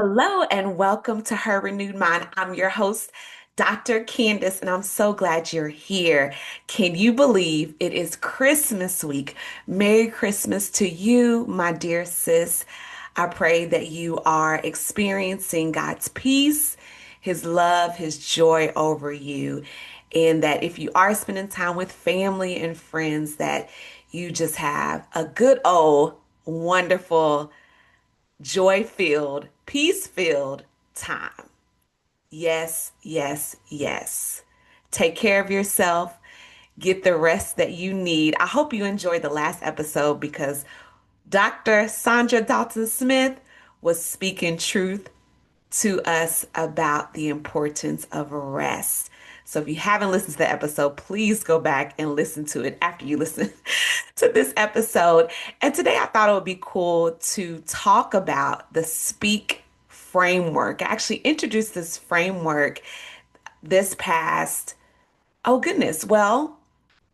Hello and welcome to Her Renewed Mind. I'm your host, Dr. Candice, and I'm so glad you're here. Can you believe it is Christmas week? Merry Christmas to you, my dear sis. I pray that you are experiencing God's peace, His love, His joy over you, and that if you are spending time with family and friends, that you just have a good old, wonderful, joy filled, peace filled time. Yes, yes, yes. Take care of yourself. Get the rest that you need. I hope you enjoyed the last episode because Dr. Sandra Dalton Smith was speaking truth to us about the importance of rest. So if you haven't listened to the episode, please go back and listen to it after you listen to this episode. And today I thought it would be cool to talk about the Speak framework. I actually introduced this framework this past, oh goodness, well,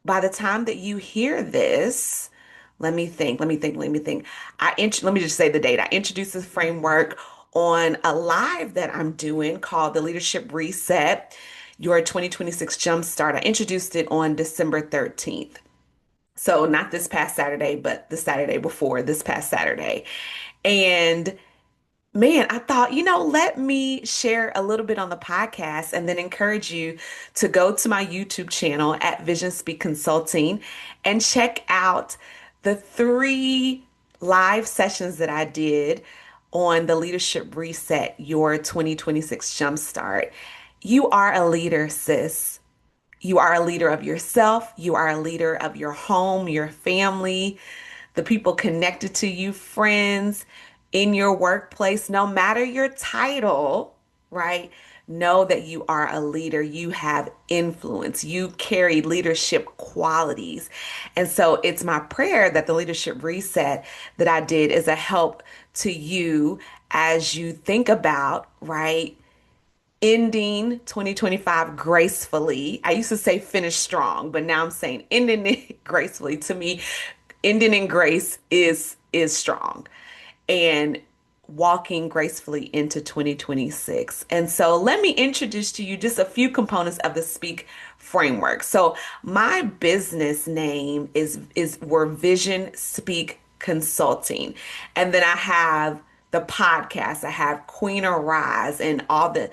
by the time that you hear this, let me think. Let me just say the date. I introduced this framework on a live that I'm doing called the Leadership Reset, Your 2026 Jumpstart. I introduced it on December 13th. So not this past Saturday, but the Saturday before this past Saturday. And man, I thought, let me share a little bit on the podcast and then encourage you to go to my YouTube channel at visionSPEAK Consulting and check out the three live sessions that I did on the Leadership Reset, Your 2026 Jumpstart. You are a leader, sis. You are a leader of yourself. You are a leader of your home, your family, the people connected to you, friends, in your workplace, no matter your title, right? Know that you are a leader. You have influence. You carry leadership qualities. And so it's my prayer that the leadership reset that I did is a help to you as you think about, right? Ending 2025 gracefully. I used to say finish strong, but now I'm saying ending it gracefully. To me, ending in grace is strong and walking gracefully into 2026. And so let me introduce to you just a few components of the Speak framework. So my business name is we're Vision Speak Consulting. And then I have the podcast. I have Queen Arise and all the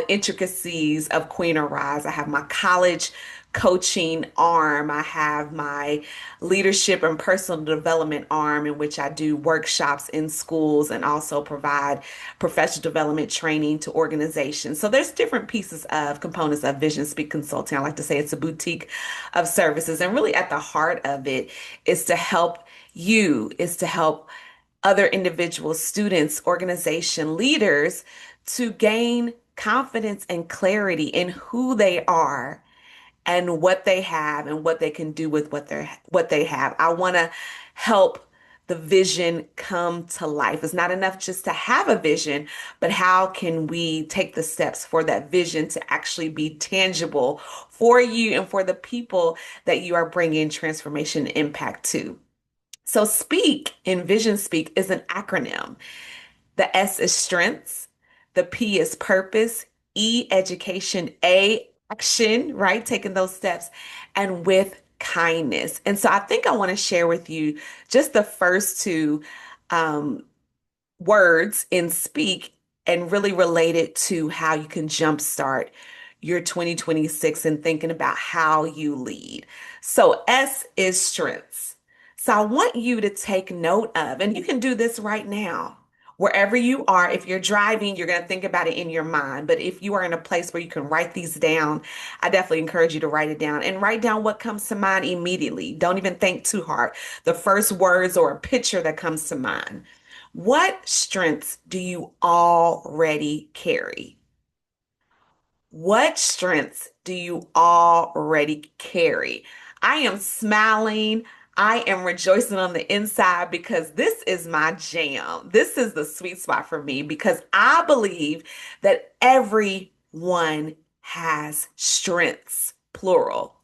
intricacies of Queen Arise. I have my college coaching arm. I have my leadership and personal development arm, in which I do workshops in schools and also provide professional development training to organizations. So there's different pieces of components of Vision Speak Consulting. I like to say it's a boutique of services. And really at the heart of it is to help other individuals, students, organization leaders to gain confidence and clarity in who they are and what they have and what they can do with what they have. I want to help the vision come to life. It's not enough just to have a vision, but how can we take the steps for that vision to actually be tangible for you and for the people that you are bringing transformation and impact to? So SPEAK in Vision Speak is an acronym. The S is strengths, the P is purpose, E education, A action, right? Taking those steps, and with kindness. And so I think I want to share with you just the first two um, words in Speak and really relate it to how you can jumpstart your 2026 and thinking about how you lead. So S is strengths. So I want you to take note of, and you can do this right now. Wherever you are, if you're driving, you're going to think about it in your mind. But if you are in a place where you can write these down, I definitely encourage you to write it down and write down what comes to mind immediately. Don't even think too hard. The first words or a picture that comes to mind. What strengths do you already carry? What strengths do you already carry? I am smiling. I am rejoicing on the inside because this is my jam. This is the sweet spot for me because I believe that everyone has strengths, plural.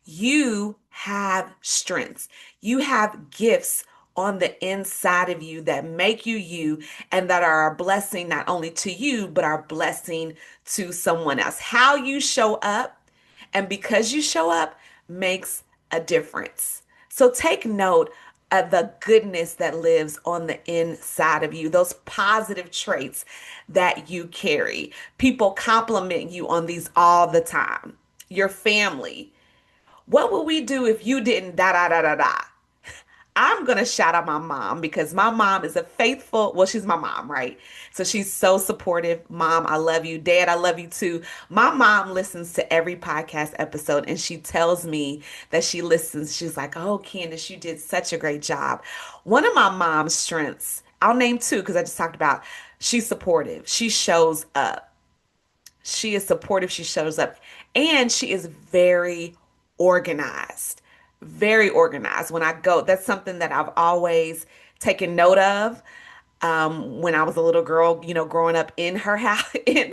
You have strengths. You have gifts on the inside of you that make you you and that are a blessing not only to you, but are a blessing to someone else. How you show up and because you show up makes a difference. So take note of the goodness that lives on the inside of you, those positive traits that you carry. People compliment you on these all the time. Your family. What would we do if you didn't da da da da da? I'm going to shout out my mom because my mom is a faithful, well, she's my mom, right? So she's so supportive. Mom, I love you. Dad, I love you too. My mom listens to every podcast episode and she tells me that she listens. She's like, oh, Candice, you did such a great job. One of my mom's strengths, I'll name two because I just talked about, she's supportive. She shows up. She is supportive. She shows up. And she is very organized. Very organized. When I go, that's something that I've always taken note of. When I was a little girl, growing up in her house, in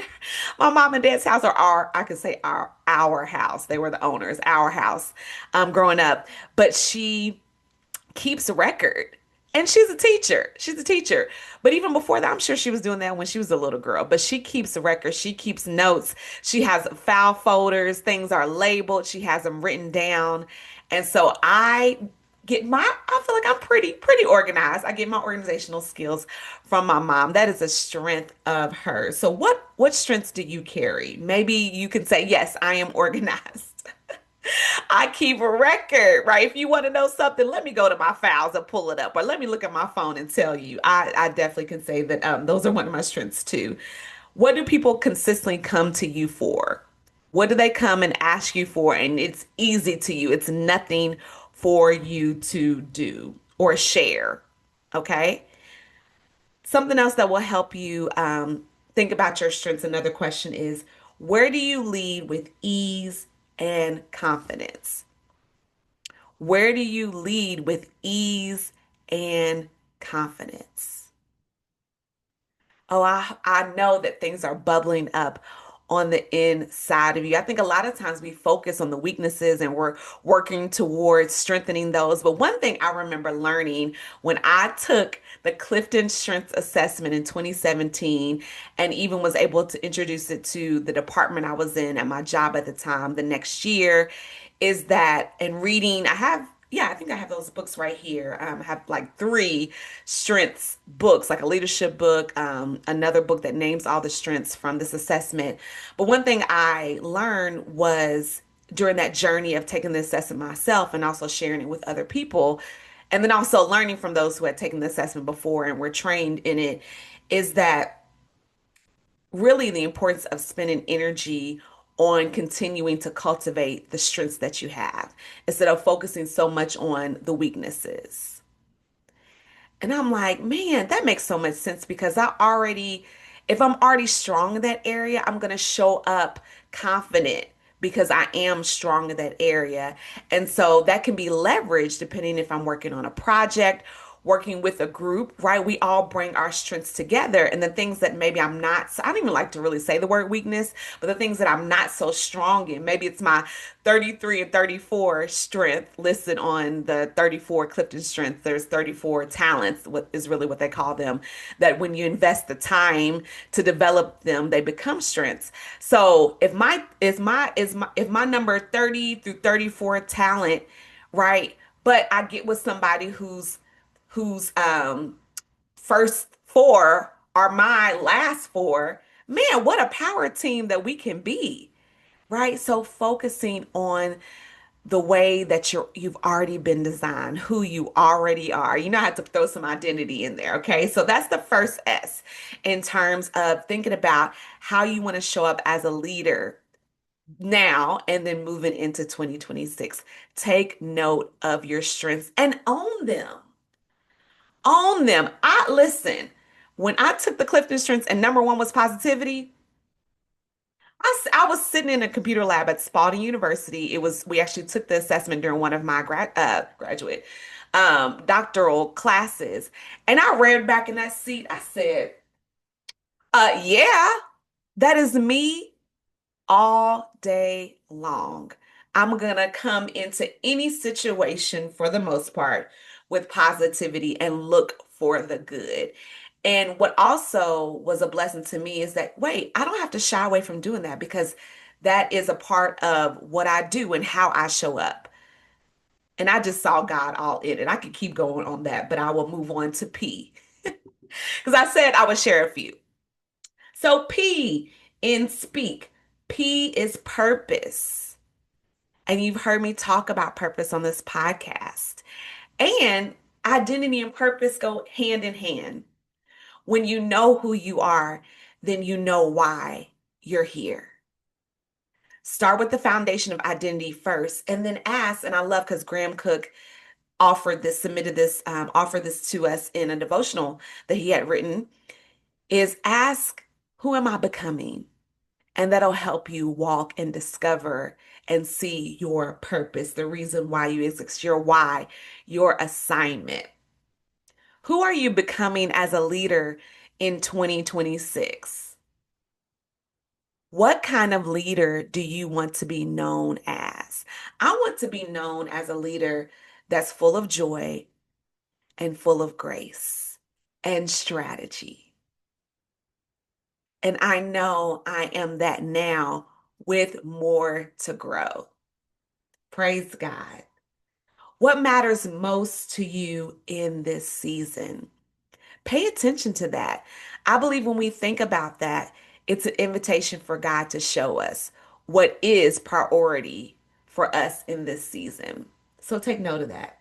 my mom and dad's house, or I could say our house. They were the owners, our house, growing up. But she keeps a record. And she's a teacher. She's a teacher. But even before that, I'm sure she was doing that when she was a little girl. But she keeps a record. She keeps notes. She has file folders. Things are labeled. She has them written down. And so I feel like I'm pretty organized. I get my organizational skills from my mom. That is a strength of hers. So what strengths do you carry? Maybe you can say, yes, I am organized. I keep a record, right? If you want to know something, let me go to my files and pull it up, or let me look at my phone and tell you. I definitely can say that those are one of my strengths too. What do people consistently come to you for? What do they come and ask you for? And it's easy to you. It's nothing for you to do or share. Okay. Something else that will help you think about your strengths. Another question is, where do you lead with ease and confidence? Where do you lead with ease and confidence? Oh, I know that things are bubbling up on the inside of you. I think a lot of times we focus on the weaknesses and we're working towards strengthening those. But one thing I remember learning when I took the Clifton Strengths Assessment in 2017 and even was able to introduce it to the department I was in at my job at the time the next year is that in reading, I think I have those books right here. I have like three strengths books, like a leadership book, another book that names all the strengths from this assessment. But one thing I learned was during that journey of taking the assessment myself and also sharing it with other people, and then also learning from those who had taken the assessment before and were trained in it, is that really the importance of spending energy on continuing to cultivate the strengths that you have instead of focusing so much on the weaknesses. And I'm like, man, that makes so much sense because if I'm already strong in that area, I'm going to show up confident because I am strong in that area. And so that can be leveraged depending if I'm working on a project, working with a group, right? We all bring our strengths together. And the things that maybe I don't even like to really say the word weakness, but the things that I'm not so strong in, maybe it's my 33 and 34 strength listed on the 34 Clifton strengths. There's 34 talents, what is really what they call them, that when you invest the time to develop them, they become strengths. So if my number 30 through 34 talent, right? But I get with somebody whose first four are my last four, man, what a power team that we can be, right? So focusing on the way that you've already been designed, who you already are. You know, I have to throw some identity in there, okay? So that's the first S in terms of thinking about how you want to show up as a leader now and then moving into 2026. Take note of your strengths and own them. Own them. I listen. When I took the Clifton Strengths and number one was positivity, I was sitting in a computer lab at Spalding University. We actually took the assessment during one of my graduate doctoral classes. And I read back in that seat, I said, yeah, that is me all day long. I'm gonna come into any situation for the most part with positivity and look for the good. And what also was a blessing to me is that, wait, I don't have to shy away from doing that because that is a part of what I do and how I show up. And I just saw God all in it. I could keep going on that, but I will move on to P because I said I would share a few. So, P in speak, P is purpose. And you've heard me talk about purpose on this podcast. And identity and purpose go hand in hand. When you know who you are, then you know why you're here. Start with the foundation of identity first, and then ask. And I love because Graham Cook offered this to us in a devotional that he had written. Is ask, who am I becoming? And that'll help you walk and discover and see your purpose, the reason why you exist, your why, your assignment. Who are you becoming as a leader in 2026? What kind of leader do you want to be known as? I want to be known as a leader that's full of joy and full of grace and strategy. And I know I am that now with more to grow. Praise God. What matters most to you in this season? Pay attention to that. I believe when we think about that, it's an invitation for God to show us what is priority for us in this season. So take note of that.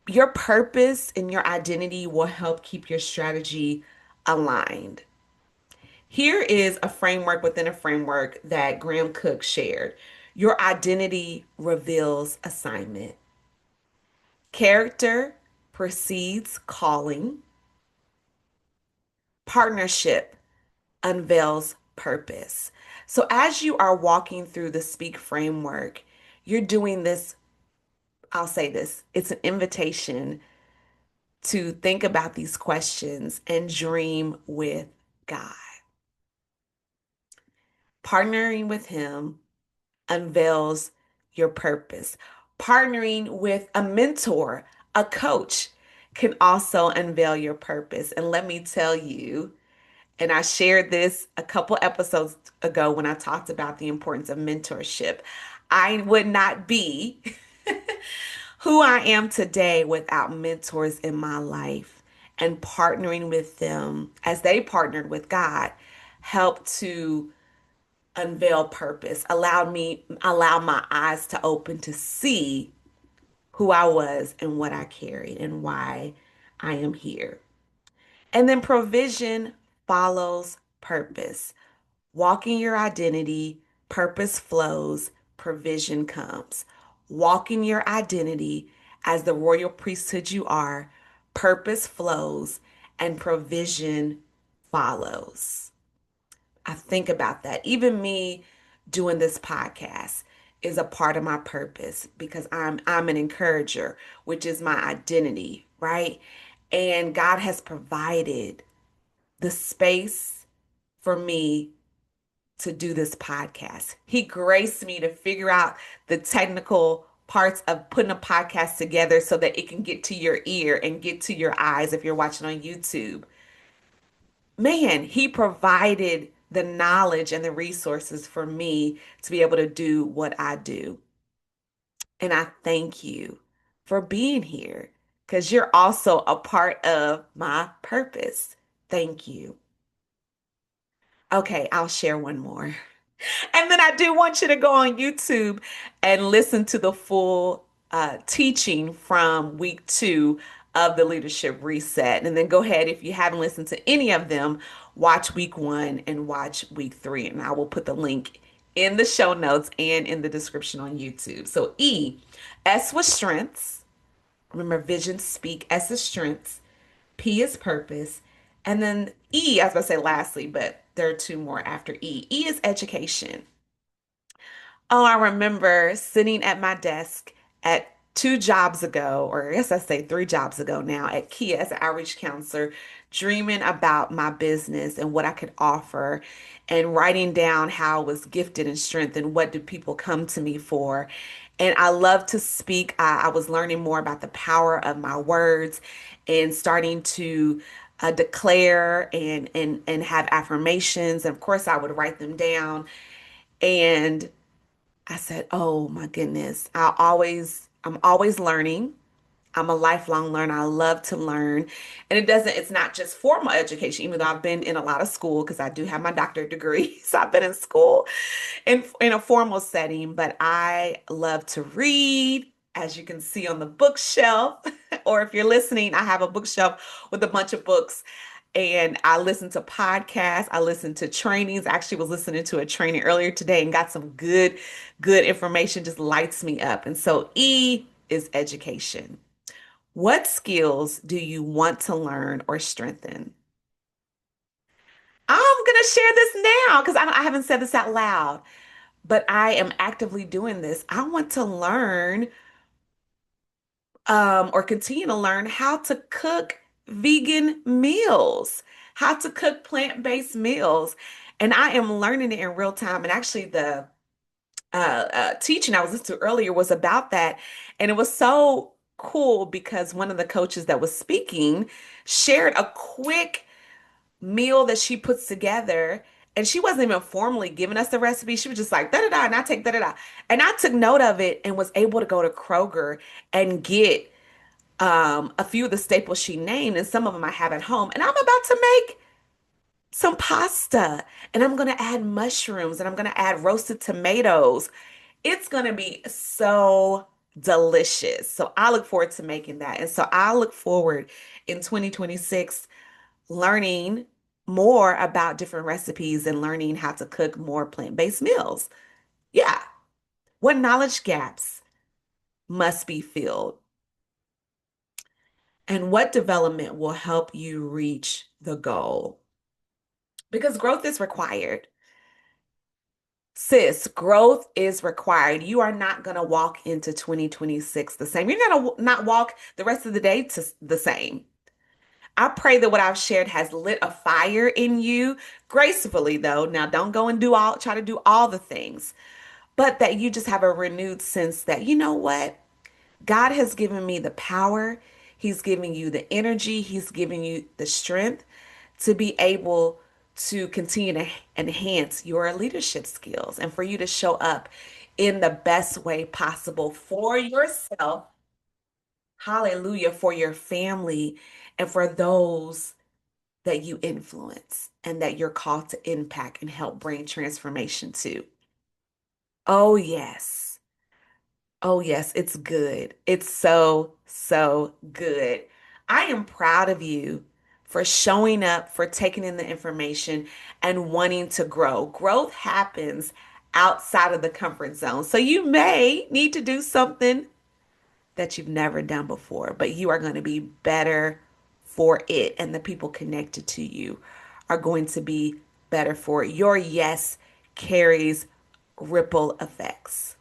Your purpose and your identity will help keep your strategy aligned. Here is a framework within a framework that Graham Cook shared. Your identity reveals assignment. Character precedes calling. Partnership unveils purpose. So as you are walking through the Speak framework, you're doing this. I'll say this, it's an invitation to think about these questions and dream with God. Partnering with Him unveils your purpose. Partnering with a mentor, a coach, can also unveil your purpose. And let me tell you, and I shared this a couple episodes ago when I talked about the importance of mentorship. I would not be who I am today without mentors in my life, and partnering with them as they partnered with God helped to unveil purpose, allow my eyes to open to see who I was and what I carried and why I am here. And then provision follows purpose. Walking your identity, purpose flows, provision comes. Walking your identity as the royal priesthood you are, purpose flows, and provision follows. I think about that. Even me doing this podcast is a part of my purpose because I'm an encourager, which is my identity, right? And God has provided the space for me to do this podcast. He graced me to figure out the technical parts of putting a podcast together so that it can get to your ear and get to your eyes if you're watching on YouTube. Man, he provided the knowledge and the resources for me to be able to do what I do. And I thank you for being here because you're also a part of my purpose. Thank you. Okay, I'll share one more. And then I do want you to go on YouTube and listen to the full teaching from week 2 of the Leadership Reset. And then go ahead, if you haven't listened to any of them, watch week 1 and watch week 3. And I will put the link in the show notes and in the description on YouTube. So E, S was strengths. Remember, vision, speak. S is strengths. P is purpose. And then E, I was going to say lastly, but there are 2 more after E. E is education. Oh, I remember sitting at my desk at 2 jobs ago, or I guess I say 3 jobs ago now, at Kia as an outreach counselor, dreaming about my business and what I could offer, and writing down how I was gifted and strengthened. What do people come to me for? And I love to speak. I was learning more about the power of my words and starting to declare and have affirmations. And of course, I would write them down. And I said, "Oh my goodness, I'm always learning. I'm a lifelong learner. I love to learn. And it's not just formal education, even though I've been in a lot of school because I do have my doctorate degree. So I've been in school in a formal setting, but I love to read, as you can see on the bookshelf. Or if you're listening, I have a bookshelf with a bunch of books. And I listen to podcasts. I listen to trainings. I actually was listening to a training earlier today and got some good information, just lights me up. And so E is education. What skills do you want to learn or strengthen? I'm going to share this now because I haven't said this out loud, but I am actively doing this. I want to learn or continue to learn how to cook vegan meals, how to cook plant-based meals. And I am learning it in real time. And actually, the teaching I was listening to earlier was about that. And it was so cool because one of the coaches that was speaking shared a quick meal that she puts together. And she wasn't even formally giving us the recipe. She was just like, da da da, and I take da da da. And I took note of it and was able to go to Kroger and get a few of the staples she named, and some of them I have at home. And I'm about to make some pasta, and I'm going to add mushrooms, and I'm going to add roasted tomatoes. It's going to be so delicious. So I look forward to making that. And so I look forward in 2026 learning more about different recipes and learning how to cook more plant-based meals. Yeah. What knowledge gaps must be filled? And what development will help you reach the goal? Because growth is required. Sis, growth is required. You are not going to walk into 2026 the same. You're going to not walk the rest of the day to the same. I pray that what I've shared has lit a fire in you gracefully, though. Now, don't go and try to do all the things, but that you just have a renewed sense that, you know what? God has given me the power. He's giving you the energy. He's giving you the strength to be able to continue to enhance your leadership skills and for you to show up in the best way possible for yourself. Hallelujah, for your family and for those that you influence and that you're called to impact and help bring transformation to. Oh, yes. Oh, yes, it's good. It's so good. I am proud of you for showing up, for taking in the information and wanting to grow. Growth happens outside of the comfort zone. So you may need to do something that you've never done before, but you are going to be better for it. And the people connected to you are going to be better for it. Your yes carries ripple effects.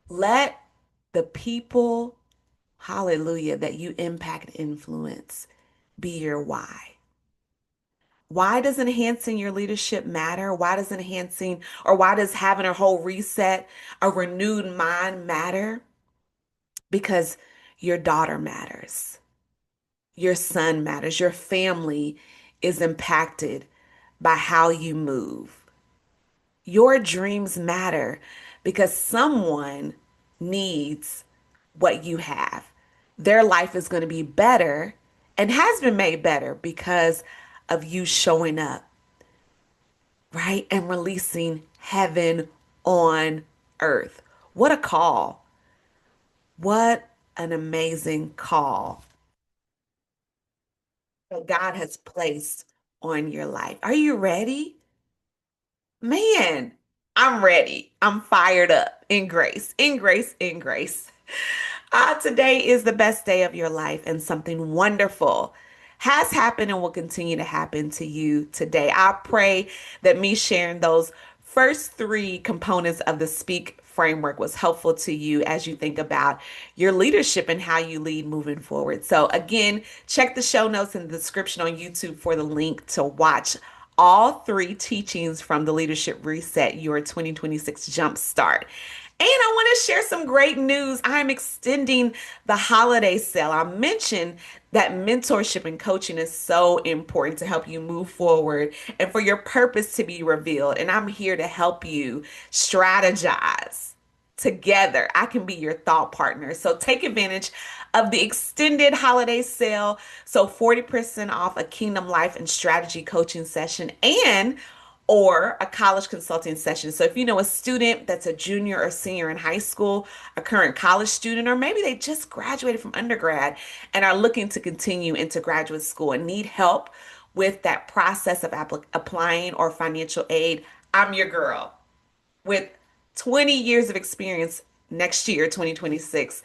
Let the people, hallelujah, that you impact and influence be your why. Why does enhancing your leadership matter? Why does enhancing or why does having a whole reset, a renewed mind matter? Because your daughter matters. Your son matters. Your family is impacted by how you move. Your dreams matter because someone needs what you have. Their life is going to be better and has been made better because of you showing up, right? And releasing heaven on earth. What a call. What an amazing call that God has placed on your life. Are you ready? Man, I'm ready. I'm fired up in grace, in grace, in grace. Today is the best day of your life, and something wonderful has happened and will continue to happen to you today. I pray that me sharing those first three components of the Speak framework was helpful to you as you think about your leadership and how you lead moving forward. So, again, check the show notes in the description on YouTube for the link to watch all three teachings from the Leadership Reset, your 2026 Jumpstart. And I want to share some great news. I'm extending the holiday sale. I mentioned that mentorship and coaching is so important to help you move forward and for your purpose to be revealed. And I'm here to help you strategize together. I can be your thought partner. So take advantage of the extended holiday sale. So 40% off a Kingdom Life and Strategy coaching session and or a college consulting session. So if you know a student that's a junior or senior in high school, a current college student, or maybe they just graduated from undergrad and are looking to continue into graduate school and need help with that process of applying or financial aid, I'm your girl with 20 years of experience next year, 2026,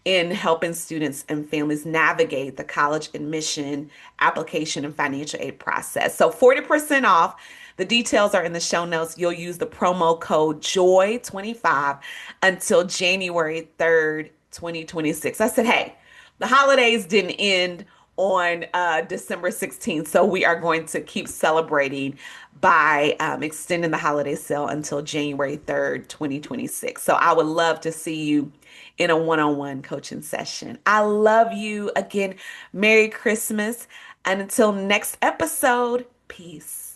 in helping students and families navigate the college admission, application, and financial aid process. So 40% off. The details are in the show notes. You'll use the promo code JOY25 until January 3rd, 2026. I said, hey, the holidays didn't end on December 16th. So we are going to keep celebrating by extending the holiday sale until January 3rd, 2026. So I would love to see you in a one-on-one coaching session. I love you. Again, Merry Christmas. And until next episode, peace.